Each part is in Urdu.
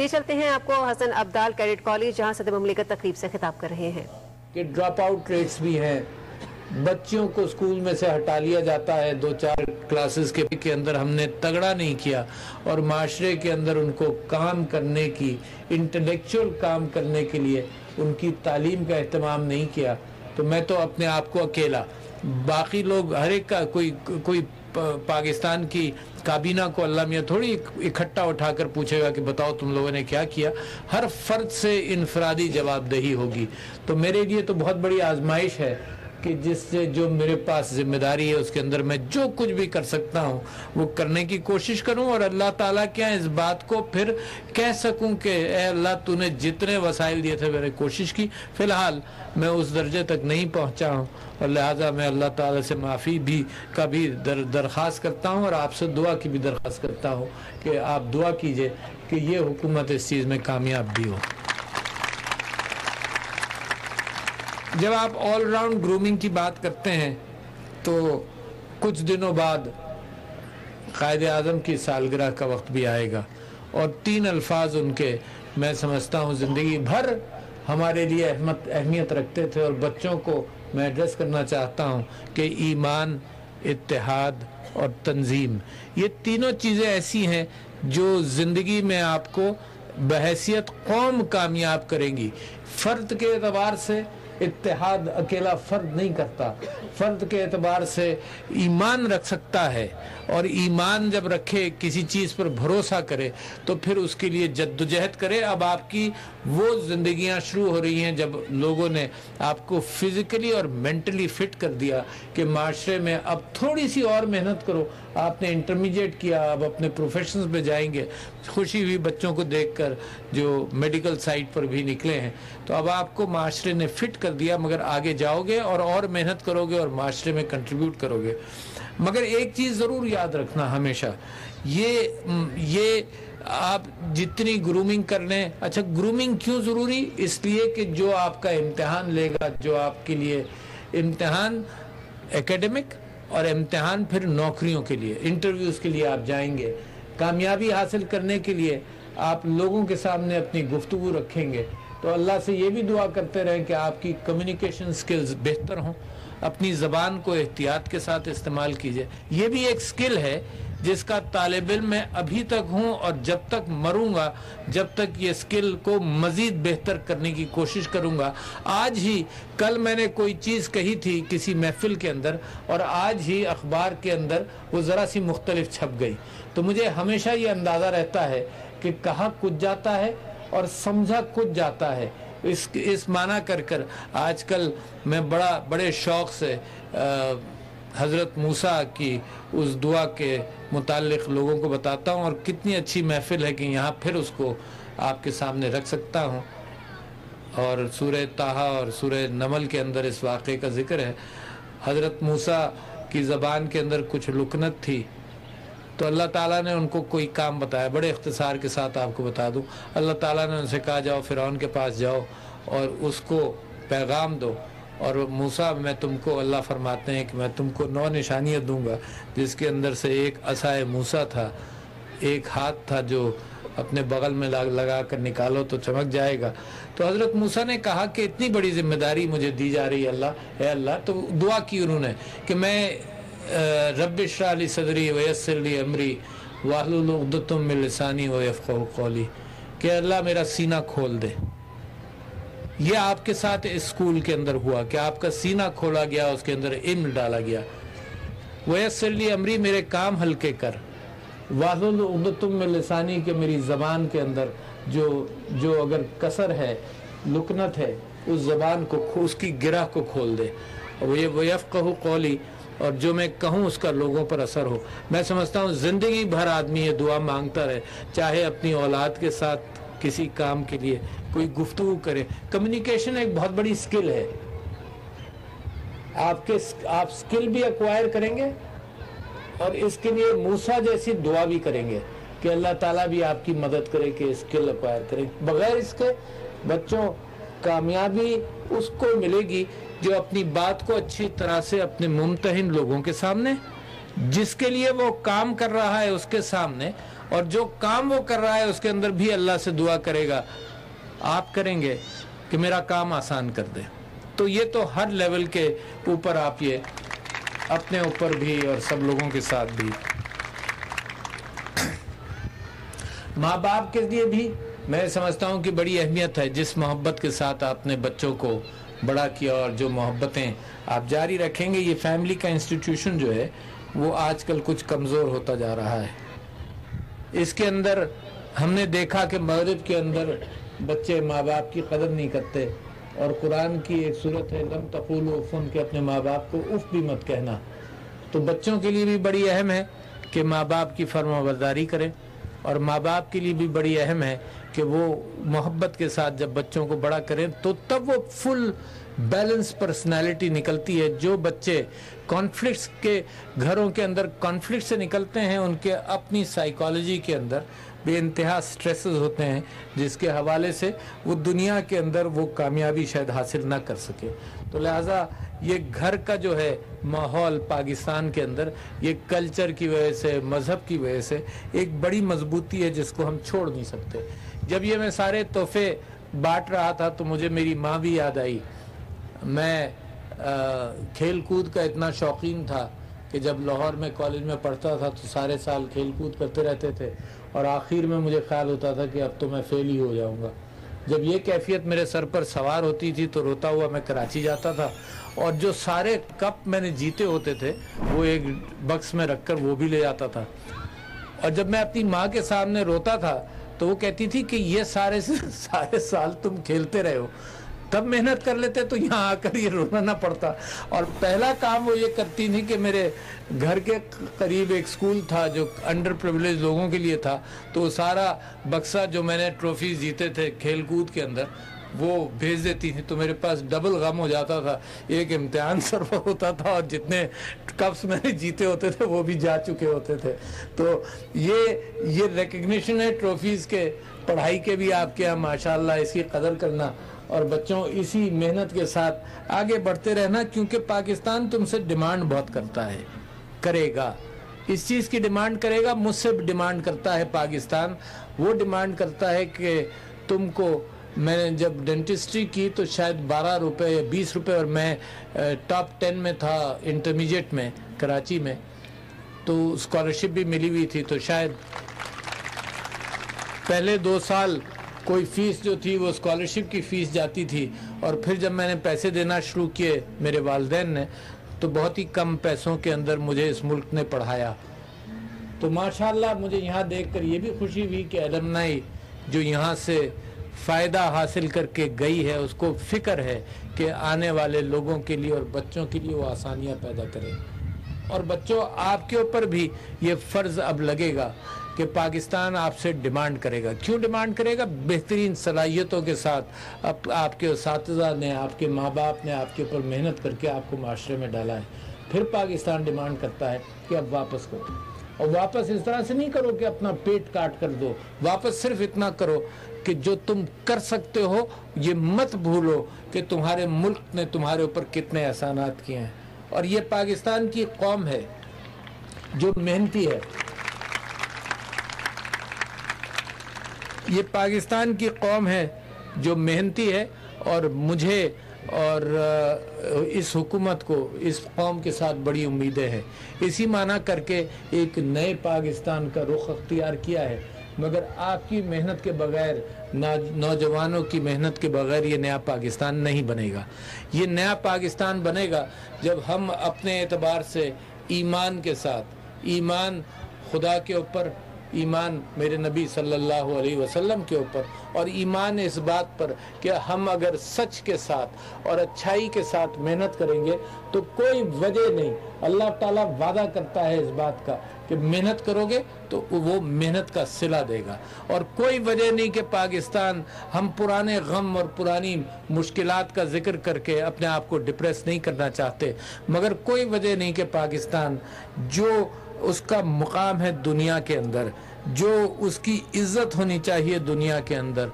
لیے چلتے ہیں آپ کو حسن عبدال کیڈٹ کالج، جہاں صدر مملکت تقریب سے خطاب کر رہے ہیں کہ ڈراپ آؤٹ ریٹس بھی ہیں، بچوں کو اسکول میں سے ہٹا لیا جاتا ہے 2-4 کلاسز کے اندر ہم نے تگڑا نہیں کیا اور معاشرے کے اندر ان کو کام کرنے کی، انٹلیکچول کام کرنے کے لیے ان کی تعلیم کا اہتمام نہیں کیا، تو میں تو اپنے آپ کو اکیلا، باقی لوگ ہر ایک کا کوئی پاکستان کی کابینہ کو اللہ میاں تھوڑی اکٹھا اٹھا کر پوچھے گا کہ بتاؤ تم لوگوں نے کیا کیا، ہر فرد سے انفرادی جواب دہی ہوگی۔ تو میرے لیے تو بہت بڑی آزمائش ہے کہ جس سے جو میرے پاس ذمہ داری ہے اس کے اندر میں جو کچھ بھی کر سکتا ہوں وہ کرنے کی کوشش کروں، اور اللہ تعالیٰ کیا اس بات کو پھر کہہ سکوں کہ اے اللہ تو نے جتنے وسائل دیے تھے میں نے کوشش کی۔ فی الحال میں اس درجے تک نہیں پہنچا ہوں اور لہٰذا میں اللہ تعالیٰ سے معافی کا بھی درخواست کرتا ہوں، اور آپ سے دعا کی بھی درخواست کرتا ہوں کہ آپ دعا کیجئے کہ یہ حکومت اس چیز میں کامیاب بھی ہو۔ جب آپ آل راؤنڈ گرومنگ کی بات کرتے ہیں تو کچھ دنوں بعد قائد اعظم کی سالگرہ کا وقت بھی آئے گا، اور 3 الفاظ ان کے میں سمجھتا ہوں زندگی بھر ہمارے لیے اہمیت رکھتے تھے، اور بچوں کو میں ایڈریس کرنا چاہتا ہوں کہ ایمان، اتحاد اور تنظیم، یہ تینوں چیزیں ایسی ہیں جو زندگی میں آپ کو بحیثیت قوم کامیاب کریں گی۔ فرد کے اعتبار سے اتحاد اکیلا فرد نہیں کرتا، فرد کے اعتبار سے ایمان رکھ سکتا ہے، اور ایمان جب رکھے، کسی چیز پر بھروسہ کرے تو پھر اس کے لیے جدوجہد کرے۔ اب آپ کی وہ زندگیاں شروع ہو رہی ہیں جب لوگوں نے آپ کو فزیکلی اور مینٹلی فٹ کر دیا کہ معاشرے میں اب تھوڑی سی اور محنت کرو۔ آپ نے انٹرمیڈیٹ کیا، اب اپنے پروفیشنز میں جائیں گے، خوشی ہوئی بچوں کو دیکھ کر جو میڈیکل سائٹ پر بھی نکلے ہیں، تو اب آپ کو معاشرے نے فٹ کر دیا، مگر آگے جاؤ گے اور محنت کرو گے اور معاشرے میں کنٹریبیوٹ کرو گے۔ مگر ایک چیز ضرور یاد رکھنا ہمیشہ، یہ آپ جتنی گرومنگ کر لیں، اچھا گرومنگ کیوں ضروری؟ اس لیے کہ جو آپ کا امتحان لے گا، جو آپ کے لیے امتحان ایکیڈمک اور امتحان پھر نوکریوں کے لیے، انٹرویوز کے لیے آپ جائیں گے، کامیابی حاصل کرنے کے لیے آپ لوگوں کے سامنے اپنی گفتگو رکھیں گے، تو اللہ سے یہ بھی دعا کرتے رہیں کہ آپ کی کمیونیکیشن سکلز بہتر ہوں، اپنی زبان کو احتیاط کے ساتھ استعمال کیجئے۔ یہ بھی ایک سکل ہے جس کا طالب علم میں ابھی تک ہوں، اور جب تک مروں گا جب تک یہ سکل کو مزید بہتر کرنے کی کوشش کروں گا۔ آج ہی کل میں نے کوئی چیز کہی تھی کسی محفل کے اندر، اور آج ہی اخبار کے اندر وہ ذرا سی مختلف چھپ گئی، تو مجھے ہمیشہ یہ اندازہ رہتا ہے کہ کہا کچھ جاتا ہے اور سمجھا کچھ جاتا ہے۔ اس معنی کر آج کل میں بڑے شوق سے حضرت موسیٰ کی اس دعا کے متعلق لوگوں کو بتاتا ہوں، اور کتنی اچھی محفل ہے کہ یہاں پھر اس کو آپ کے سامنے رکھ سکتا ہوں۔ اور سورہ طٰہٰ اور سورہ نمل کے اندر اس واقعے کا ذکر ہے۔ حضرت موسیٰ کی زبان کے اندر کچھ لکنت تھی، تو اللہ تعالیٰ نے ان کو کوئی کام بتایا، بڑے اختصار کے ساتھ آپ کو بتا دوں۔ اللہ تعالیٰ نے ان سے کہا جاؤ فرعون کے پاس جاؤ اور اس کو پیغام دو، اور موسیٰ میں تم کو، اللہ فرماتے ہیں کہ میں تم کو 9 نشانیاں دوں گا، جس کے اندر سے ایک عصائے موسیٰ تھا، ایک ہاتھ تھا جو اپنے بغل میں لگا کر نکالو تو چمک جائے گا۔ تو حضرت موسیٰ نے کہا کہ اتنی بڑی ذمہ داری مجھے دی جا رہی ہے اللہ، اے اللہ، تو دعا کی انہوں نے کہ میں رب اشرح لی صدری ویسر لی امری واحلل عقدۃ من لسانی ویفقہوا قولی، کہ اللہ میرا سینہ کھول دے۔ یہ آپ کے ساتھ اسکول کے اندر ہوا کہ آپ کا سینہ کھولا گیا، اس کے اندر علم ڈالا گیا۔ ویسر لی امری، میرے کام ہلکے کر، واحلل عقدۃ من لسانی، کہ میری زبان کے اندر جو اگر کسر ہے، لکنت ہے، اس زبان کو، اس کی گرہ کو کھول دے، ویفقہوا قولی، اور جو میں کہوں اس کا لوگوں پر اثر ہو۔ میں سمجھتا ہوں زندگی بھر آدمی یہ دعا مانگتا رہے، چاہے اپنی اولاد کے ساتھ کسی کام کے لیے کوئی گفتگو کرے۔ کمیونیکیشن ایک بہت بڑی سکل ہے، آپ سکل بھی ایکوائر کریں گے، اور اس کے لیے موسیٰ جیسی دعا بھی کریں گے کہ اللہ تعالیٰ بھی آپ کی مدد کرے کہ سکل ایکوائر کریں۔ بغیر اس کے بچوں کامیابی اس کو ملے گی جو اپنی بات کو اچھی طرح سے اپنے ممتحن لوگوں کے سامنے، جس کے لیے وہ کام کر رہا ہے اس کے سامنے اور جو کام وہ کر رہا ہے اس کے اندر بھی اللہ سے دعا کرے گا، آپ کریں گے کہ میرا کام آسان کر دے. تو یہ تو ہر لیول کے اوپر آپ یہ اپنے اوپر بھی اور سب لوگوں کے ساتھ بھی. ماں باپ کے لیے بھی میں سمجھتا ہوں کہ بڑی اہمیت ہے. جس محبت کے ساتھ آپ نے بچوں کو بڑا کیا اور جو محبتیں آپ جاری رکھیں گے، یہ فیملی کا انسٹیٹیوشن جو ہے وہ آج کل کچھ کمزور ہوتا جا رہا ہے. اس کے اندر ہم نے دیکھا کہ مغرب کے اندر بچے ماں باپ کی قدر نہیں کرتے، اور قرآن کی ایک صورت ہے لم تقولوا اف، کہ اپنے ماں باپ کو اف بھی مت کہنا. تو بچوں کے لیے بھی بڑی اہم ہے کہ ماں باپ کی فرما برداری کریں، اور ماں باپ کے لیے بھی بڑی اہم ہے کہ وہ محبت کے ساتھ جب بچوں کو بڑا کریں تو تب وہ فل بیلنس پرسنالٹی نکلتی ہے. جو بچے کانفلکٹس کے گھروں کے اندر کانفلکٹ سے نکلتے ہیں، ان کے اپنی سائیکالوجی کے اندر بے انتہا سٹریسز ہوتے ہیں، جس کے حوالے سے وہ دنیا کے اندر وہ کامیابی شاید حاصل نہ کر سکے. تو لہٰذا یہ گھر کا جو ہے ماحول پاکستان کے اندر، یہ کلچر کی وجہ سے، مذہب کی وجہ سے ایک بڑی مضبوطی ہے جس کو ہم چھوڑ نہیں سکتے. جب یہ میں سارے تحفے بانٹ رہا تھا تو مجھے میری ماں بھی یاد آئی. میں کھیل کود کا اتنا شوقین تھا کہ جب لاہور میں کالج میں پڑھتا تھا تو سارے سال کھیل کود کرتے رہتے تھے، اور آخر میں مجھے خیال ہوتا تھا کہ اب تو میں فیل ہی ہو جاؤں گا. جب یہ کیفیت میرے سر پر سوار ہوتی تھی تو روتا ہوا میں کراچی جاتا تھا، اور جو سارے کپ میں نے جیتے ہوتے تھے وہ ایک بکس میں رکھ کر وہ بھی لے جاتا تھا. اور جب میں اپنی ماں کے سامنے روتا تھا تو وہ کہتی تھی کہ یہ سارے سال تم کھیلتے رہے ہو، تب محنت کر لیتے تو یہاں آ کر یہ رونا نہ پڑتا. اور پہلا کام وہ یہ کرتی تھی کہ میرے گھر کے قریب ایک سکول تھا جو انڈر پریویلیج لوگوں کے لیے تھا، تو سارا بکسہ جو میں نے ٹرافیز جیتے تھے کھیل کود کے اندر وہ بھیج دیتی تھی. تو میرے پاس ڈبل غم ہو جاتا تھا، ایک امتحان سرور ہوتا تھا اور جتنے کپس میں نے جیتے ہوتے تھے وہ بھی جا چکے ہوتے تھے. تو یہ ریکگنیشن ہے ٹرافیز کے، پڑھائی کے بھی آپ کے یہاں ماشاءاللہ اس کی قدر کرنا، اور بچوں اسی محنت کے ساتھ آگے بڑھتے رہنا، کیونکہ پاکستان تم سے ڈیمانڈ بہت کرتا ہے، کرے گا، اس چیز کی ڈیمانڈ کرے گا. مجھ سے ڈیمانڈ کرتا ہے پاکستان، وہ ڈیمانڈ کرتا ہے کہ تم کو، میں نے جب ڈینٹسٹری کی تو شاید 12 روپے یا 20 روپے، اور میں ٹاپ 10 میں تھا انٹرمیڈیٹ میں کراچی میں، تو اسکالرشپ بھی ملی ہوئی تھی. تو شاید پہلے 2 سال کوئی فیس جو تھی وہ اسکالرشپ کی فیس جاتی تھی، اور پھر جب میں نے پیسے دینا شروع کیے میرے والدین نے تو بہت ہی کم پیسوں کے اندر مجھے اس ملک نے پڑھایا. تو ماشاءاللہ مجھے یہاں دیکھ کر یہ بھی خوشی ہوئی کہ ایلمنائی جو یہاں سے فائدہ حاصل کر کے گئی ہے اس کو فکر ہے کہ آنے والے لوگوں کے لیے اور بچوں کے لیے وہ آسانیاں پیدا کرے. اور بچوں آپ کے اوپر بھی یہ فرض اب لگے گا کہ پاکستان آپ سے ڈیمانڈ کرے گا. کیوں ڈیمانڈ کرے گا؟ بہترین صلاحیتوں کے ساتھ آپ کے اساتذہ نے، آپ کے ماں باپ نے آپ کے اوپر محنت کر کے آپ کو معاشرے میں ڈالا ہے. پھر پاکستان ڈیمانڈ کرتا ہے کہ اب واپس کرو، اور واپس اس طرح سے نہیں کرو کہ اپنا پیٹ کاٹ کر دو. واپس صرف اتنا کرو کہ جو تم کر سکتے ہو، یہ مت بھولو کہ تمہارے ملک نے تمہارے اوپر کتنے احسانات کیے ہیں. اور یہ پاکستان کی قوم ہے جو محنتی ہے، یہ پاکستان کی قوم ہے جو محنتی ہے، اور مجھے اور اس حکومت کو اس قوم کے ساتھ بڑی امیدیں ہیں. اسی معنی کر کے ایک نئے پاکستان کا رخ اختیار کیا ہے. مگر آپ کی محنت کے بغیر، نوجوانوں کی محنت کے بغیر یہ نیا پاکستان نہیں بنے گا. یہ نیا پاکستان بنے گا جب ہم اپنے اعتبار سے ایمان کے ساتھ، ایمان خدا کے اوپر، ایمان میرے نبی صلی اللہ علیہ وسلم کے اوپر، اور ایمان اس بات پر کہ ہم اگر سچ کے ساتھ اور اچھائی کے ساتھ محنت کریں گے تو کوئی وجہ نہیں. اللہ تعالیٰ وعدہ کرتا ہے اس بات کا کہ محنت کرو گے تو وہ محنت کا صلہ دے گا. اور کوئی وجہ نہیں کہ پاکستان، ہم پرانے غم اور پرانی مشکلات کا ذکر کر کے اپنے آپ کو ڈپریس نہیں کرنا چاہتے، مگر کوئی وجہ نہیں کہ پاکستان جو اس کا مقام ہے دنیا کے اندر، جو اس کی عزت ہونی چاہیے دنیا کے اندر،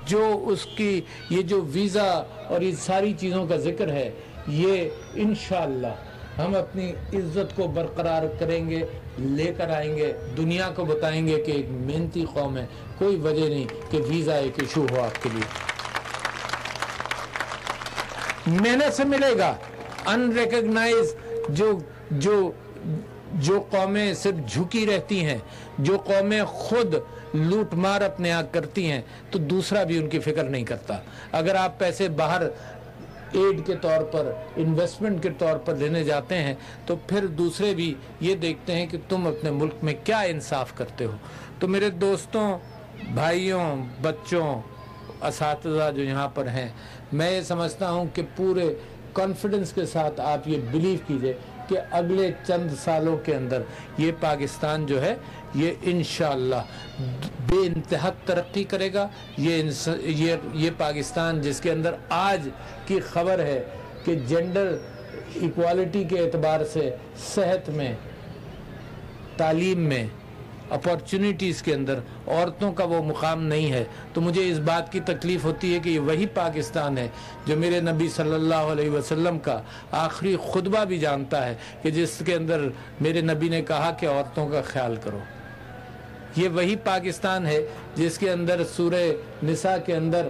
جو اس کی یہ جو ویزا اور ان ساری چیزوں کا ذکر ہے، یہ انشاءاللہ ہم اپنی عزت کو برقرار کریں گے, لے کر آئیں گے, دنیا کو بتائیں گے کہ ایک محنتی قوم ہے, کوئی وجہ نہیں کہ ویزا ایک ایشو ہو آپ کے لیے. محنت سے ملے گا. ان ریکگنائز جو قومیں صرف جھکی رہتی ہیں, جو قومیں خود لوٹ مار اپنے آپ کرتی ہیں, تو دوسرا بھی ان کی فکر نہیں کرتا. اگر آپ پیسے باہر ایڈ کے طور پر, انویسٹمنٹ کے طور پر لینے جاتے ہیں, تو پھر دوسرے بھی یہ دیکھتے ہیں کہ تم اپنے ملک میں کیا انصاف کرتے ہو. تو میرے دوستوں, بھائیوں, بچوں, اساتذہ جو یہاں پر ہیں, میں یہ سمجھتا ہوں کہ پورے کانفیڈنس کے ساتھ آپ یہ بلیو کیجئے کہ اگلے چند سالوں کے اندر یہ پاکستان جو ہے یہ انشاءاللہ بے انتہا ترقی کرے گا. یہ پاکستان جس کے اندر آج کی خبر ہے کہ جینڈر ایکوالٹی کے اعتبار سے صحت میں, تعلیم میں, اپارچونٹیز کے اندر عورتوں کا وہ مقام نہیں ہے, تو مجھے اس بات کی تکلیف ہوتی ہے کہ یہ وہی پاکستان ہے جو میرے نبی صلی اللہ علیہ وسلم کا آخری خطبہ بھی جانتا ہے, کہ جس کے اندر میرے نبی نے کہا کہ عورتوں کا خیال کرو. یہ وہی پاکستان ہے جس کے اندر سورہ نساء کے اندر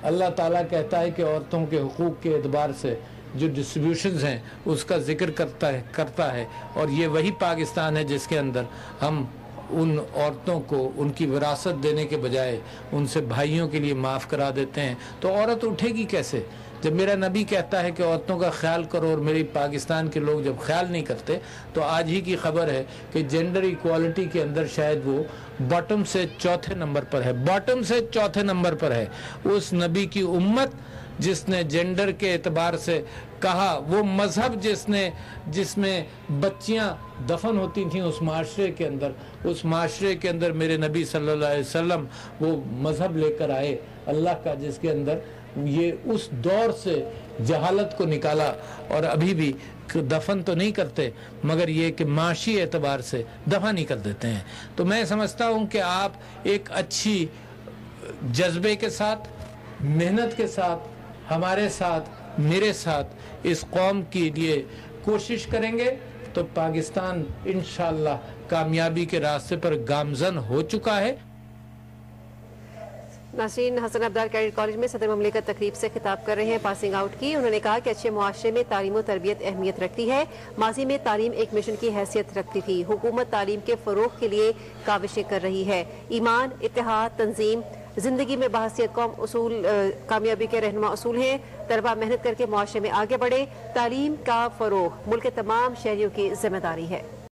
اللہ تعالیٰ کہتا ہے کہ عورتوں کے حقوق کے اعتبار سے جو ڈسٹریبیوشنز ہیں اس کا ذکر کرتا ہے. اور یہ وہی پاکستان ہے جس کے اندر ہم ان عورتوں کو ان کی وراثت دینے کے بجائے ان سے بھائیوں کے لیے معاف کرا دیتے ہیں. تو عورت اٹھے گی کیسے جب میرا نبی کہتا ہے کہ عورتوں کا خیال کرو, اور میری پاکستان کے لوگ جب خیال نہیں کرتے. تو آج ہی کی خبر ہے کہ جینڈر ایکوالٹی کے اندر شاید وہ باٹم سے چوتھے نمبر پر ہے. اس نبی کی امت جس نے جینڈر کے اعتبار سے کہا, وہ مذہب جس میں بچیاں دفن ہوتی تھیں اس معاشرے کے اندر میرے نبی صلی اللہ علیہ وسلم وہ مذہب لے کر آئے اللہ کا, جس کے اندر یہ اس دور سے جہالت کو نکالا. اور ابھی بھی دفن تو نہیں کرتے, مگر یہ کہ معاشی اعتبار سے دفن ہی کر دیتے ہیں. تو میں سمجھتا ہوں کہ آپ ایک اچھی جذبے کے ساتھ, محنت کے ساتھ, ہمارے ساتھ, میرے ساتھ اس قوم کے لیے کوشش کریں گے تو پاکستان انشاءاللہ کامیابی کے راستے پر گامزن ہو چکا ہے. ناظرین, حسن عبدال کیڈٹ کالج میں صدر مملکت تقریب سے خطاب کر رہے ہیں پاسنگ آؤٹ کی. انہوں نے کہا کہ اچھے معاشرے میں تعلیم و تربیت اہمیت رکھتی ہے. ماضی میں تعلیم ایک مشن کی حیثیت رکھتی تھی. حکومت تعلیم کے فروغ کے لیے کاوشیں کر رہی ہے. ایمان, اتحاد, تنظیم زندگی میں بحیثیت قوم اصول کامیابی کے رہنما اصول ہیں. طلبہ محنت کر کے معاشرے میں آگے بڑھے. تعلیم کا فروغ ملک کے تمام شہریوں کی ذمہ داری ہے.